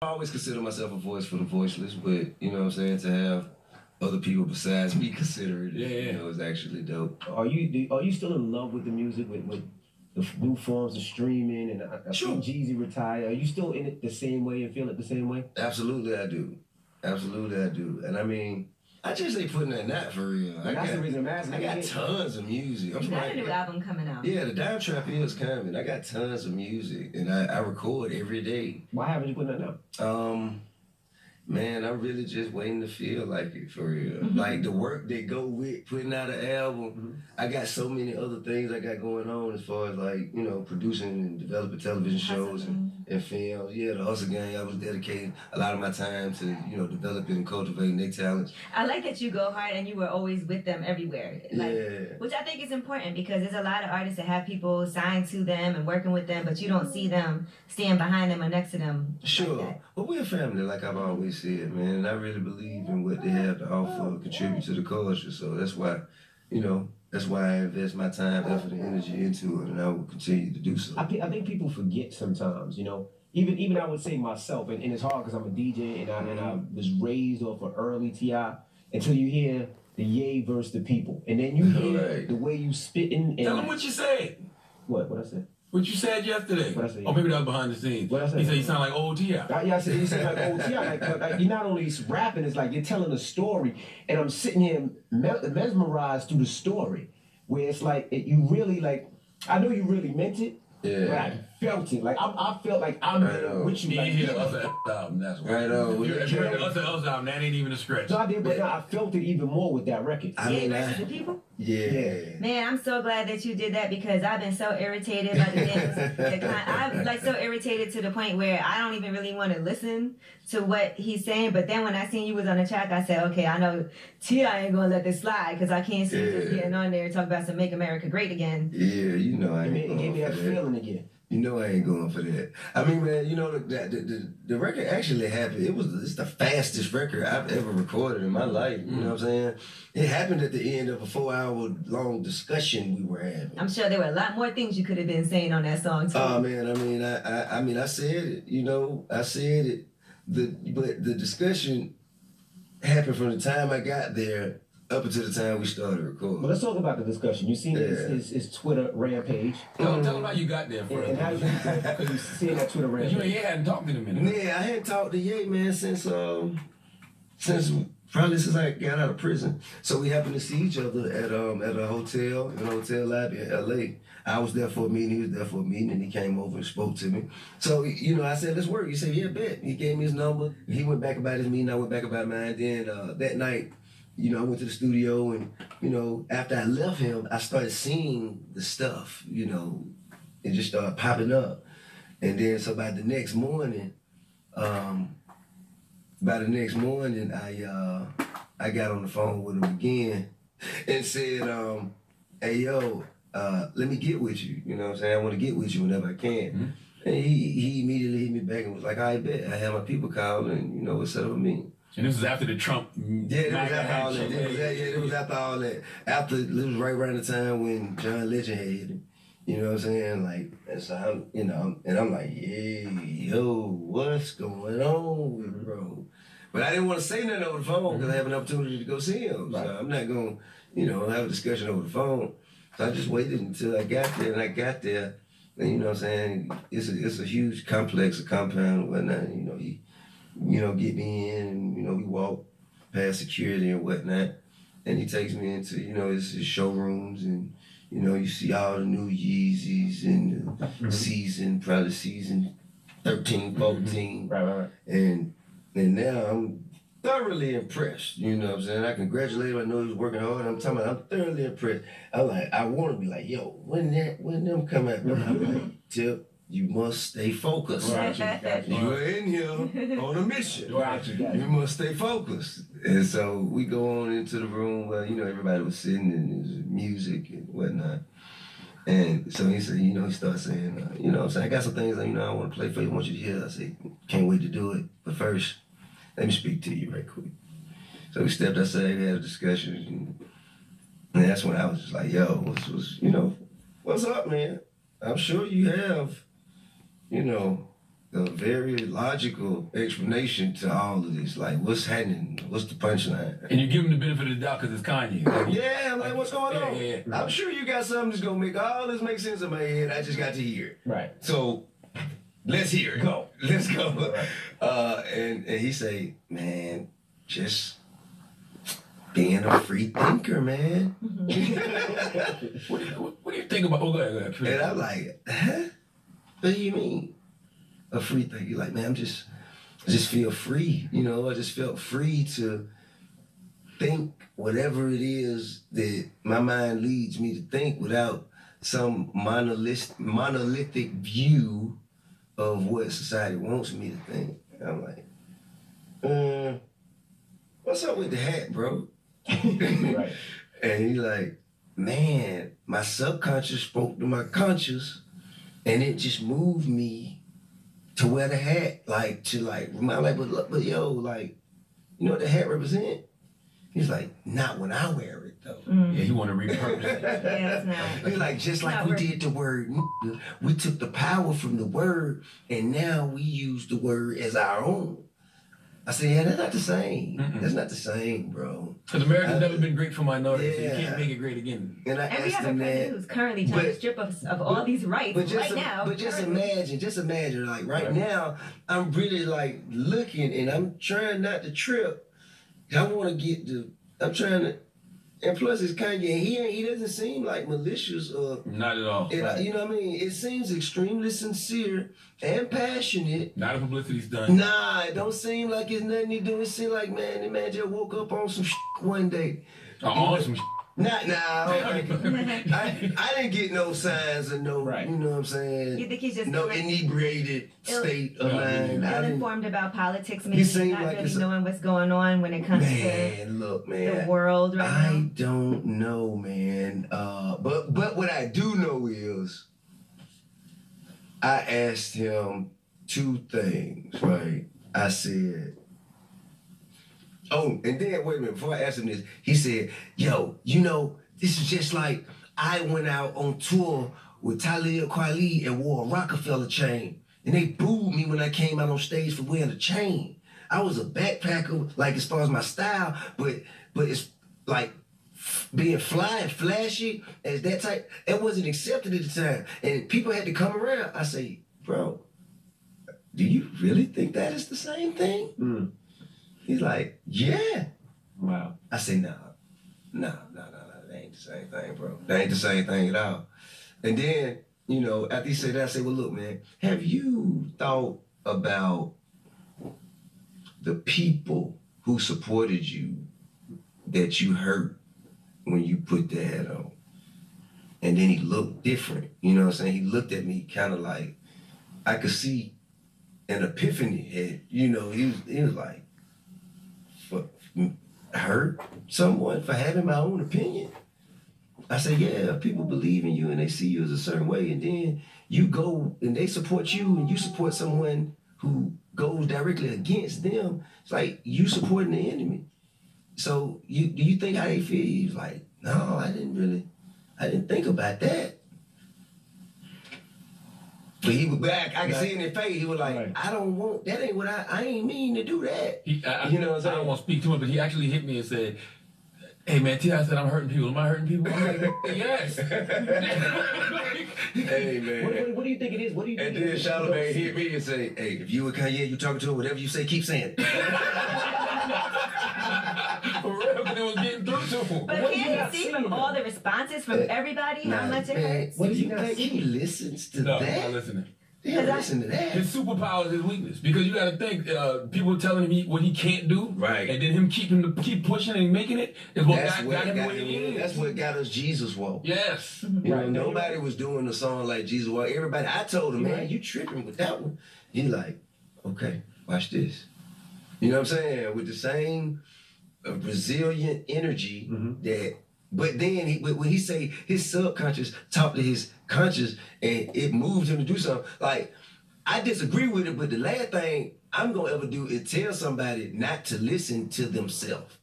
I always consider myself a voice for the voiceless, but you know what I'm saying, to have other people besides me consider it, you know, is actually dope. Are you still in love with the music, with the new forms of streaming, and I Sure. see Jeezy retire? Are you still in it the same way and feel it the same way? Absolutely, I do. Absolutely, I do. And I mean, I just ain't putting that not for real. That's the reason I'm asking. I got tons of music. You got a new album coming out. Yeah, the Down Trap is coming. I got tons of music, and I record every day. Why haven't you put that out? Man, I'm really just waiting to feel like it for real. Like the work that go with putting out an album. I got so many other things I got going on as far as like, you know, producing and developing television shows and films. Yeah, the Hustle Gang, I was dedicating a lot of my time to, you know, developing and cultivating their talents. I like that you go hard and you were always with them everywhere. Which I think is important because there's a lot of artists that have people signed to them and working with them, but you don't see them stand behind them or next to them. Sure. Like but we're a family, like I've always said, man. And I really believe in what they have to offer, contribute to the culture. So that's why, you know, that's why I invest my time, effort, and energy into it, and I will continue to do so. I think people forget sometimes, you know. Even I would say myself, and it's hard because I'm a DJ and I was raised off of early T.I. until you hear the Ye versus the people, and then you hear the way you spitting. Tell them what you said. What I said? What you said yesterday. What I said? Oh, maybe that was behind the scenes. What I said? He said you sound like old T.I. Yeah, I said you sound like old T.I. Like you're not only rapping, it's like you're telling a story, and I'm sitting here mesmerized through the story, where it's like you really like. I know you really meant it. Yeah. But I felt it. Like I felt like I'm there with you. Like, hear the other album, that's why. Right on. If you heard the other album, that ain't even a stretch. No, I did, but I felt it even more with that record. Ye versus the people? Yeah. Man, I'm so glad that you did that because I've been so irritated by the things. I'm like so irritated to the point where I don't even really want to listen to what he's saying. But then when I seen you was on the track, I said, okay, I know T.I. ain't gonna let this slide because I can't see you just getting on there and talk about some Make America Great Again. Yeah, you know I ain't It gave me that feeling again. You know I ain't going for that. I mean, man, you know the record actually happened. It's the fastest record I've ever recorded in my life. You know what I'm saying? It happened at the end of a 4-hour-long discussion we were having. I'm sure there were a lot more things you could have been saying on that song too. Oh man, I mean, I said it. You know, I said it. But the discussion happened from the time I got there up until the time we started recording. But let's talk about the discussion. You seen his Twitter rampage. Tell him how you got there first. And how you seen that Twitter rampage? You and Ye hadn't talked in a minute. Yeah, I hadn't talked to Ye, man, since probably since I got out of prison. So we happened to see each other at a hotel, in a hotel lobby in LA. I was there for a meeting, he was there for a meeting, and he came over and spoke to me. So, you know, I said, let's work. He said, yeah, bet. He gave me his number. He went back about his meeting, I went back about mine. Then that night, you know, I went to the studio, and, you know, after I left him, I started seeing the stuff, you know, it just started popping up. And then, so by the next morning, I got on the phone with him again and said, hey, yo, let me get with you. You know what I'm saying? I want to get with you whenever I can. And he immediately hit me back and was like, I bet. I had my people call and, you know, what's up with me? And this was after the Trump. Yeah, it was after all that. It was after all that. It was right around the time when John Legend had hit him. You know what I'm saying? Like, and so I'm, you know, and I'm like, yeah, yo, what's going on with bro? But I didn't want to say nothing over the phone because I have an opportunity to go see him. Right. So I'm not going to, you know, have a discussion over the phone. So I just waited until I got there, and I got there. And you know what I'm saying? It's a huge complex, a compound and whatnot. You know, he, you know, get me in, and, you know, we walk past security and whatnot. And he takes me into, you know, his showrooms, and, you know, you see all the new Yeezys in the season, probably season 13, 14. Right. And now I'm thoroughly impressed. You know what I'm saying? I congratulate him. I know he was working hard. I'm thoroughly impressed. I'm like, I want to be like, yo, when them come out, I'm like, Tip, you must stay focused. Right. You are in here on a mission. You must stay focused. And so we go on into the room where, you know, everybody was sitting and there's music and whatnot. And so he said, you know, he started saying, you know what I'm saying, I got some things that, you know, I want to play for you, I want you to hear. I said, can't wait to do it. But first, let me speak to you right quick. So we stepped outside, we had a discussion, and that's when I was just like, yo, you know, what's up, man? I'm sure you have, you know, a very logical explanation to all of this. Like, what's happening? What's the punchline? And you give him the benefit of the doubt because it's Kanye. Like, Yeah, I'm like, what's going on? Yeah. I'm sure you got something that's gonna make all this make sense in my head. I just got to hear it. Right. So let's hear it. Go. Let's go. And he say, man, just being a free thinker, man. What do you think about? Oh, go ahead. And I'm like, huh? What do you mean? A free thinker? You're like, man, I just feel free. You know, I just felt free to think whatever it is that my mind leads me to think without some monolithic view of what society wants me to think. And I'm like, what's up with the hat, bro? Right. And he's like, man, my subconscious spoke to my conscious, and it just moved me to wear the hat, remind, like, but look, but yo, like, you know what the hat represent? He's like, not when I wear it though. Yeah, he want to repurpose it. Yeah, it's not. He's like, just like we did the word, nigga, we took the power from the word, and now we use the word as our own. I said, yeah, that's not the same. That's not the same, bro. Because America's never been great for minorities. Yeah. So you can't make it great again. And I And we asked have a him president that. who's currently trying to strip us of all these rights now. But just imagine, like right Right. now, I'm really like looking, and I'm trying not to trip. I'm trying to, and plus it's Kanye, and he doesn't seem like malicious or, Not at all. you know what I mean? It seems extremely sincere and passionate. Not if publicity's done. Nah, it don't seem like it's nothing he do. It seem like, man, the man just woke up on some one day. On some I didn't get no signs of no, Right. you know what I'm saying? You think he's just no like inebriated state of mind. I didn't- ill-informed about politics, maybe seemed not like really it's a- knowing what's going on when it comes Man, look, to man. the world right I now? don't know, man. But what I do know is I asked him two things, right? I said, oh, and then wait a minute, before I asked him this, he said, yo, you know, this is just like I went out on tour with Talib Kweli and wore a Rockefeller chain. And they booed me when I came out on stage for wearing a chain. I was a backpacker, like as far as my style, but it's like being fly and flashy as that type, it wasn't accepted at the time. And people had to come around. I say, bro, do you really think that is the same thing? He's like, yeah. Wow. I say, no, that ain't the same thing, bro. That ain't the same thing at all. And then, you know, after he said that, I say, well, look, man, have you thought about the people who supported you that you hurt when you put the hat on? And then he looked different, you know what I'm saying? He looked at me kind of like, I could see an epiphany hit, you know, he was like, hurt someone for having my own opinion? I say, yeah, if people believe in you and they see you as a certain way, and then you go and they support you and you support someone who goes directly against them, it's like you supporting the enemy. So do you think how they feel? He was like, no, I didn't think about that. But he was back. I can see in his face. He was like, Right. I don't want, that ain't what I ain't mean to do that. You know what I'm saying? I don't want to speak too much, but he actually hit me and said, hey man, T.I. said I'm hurting people. Am I hurting people? I'm like, yes. Hey man. What do you think it is? What do you think And it then is? Charlamagne hit me and say, hey, if you with Kanye, you talking to him, whatever you say, keep saying it. For real, because it was getting through to him. But What do you can't not you see see from in all it? the responses from everybody how much it man, hurts? what do Does he you not think see he it? listens to No, I'm not that? listening. He don't listen to that. His superpower is his weakness, because you got to think people telling him what he can't do, Right. and then him keep pushing and making it is what That's got what him got where he him. is. That's what got us Jesus Walk. Yes. You know, Right. nobody was doing a song like Jesus Walk. Everybody, I told him, man, Right. you tripping with that one. He like, okay, watch this. You know what I'm saying? With the same resilient energy that, but then when he say his subconscious talked to his conscious and it moved him to do something, like, I disagree with it, but the last thing I'm gonna ever do is tell somebody not to listen to themselves.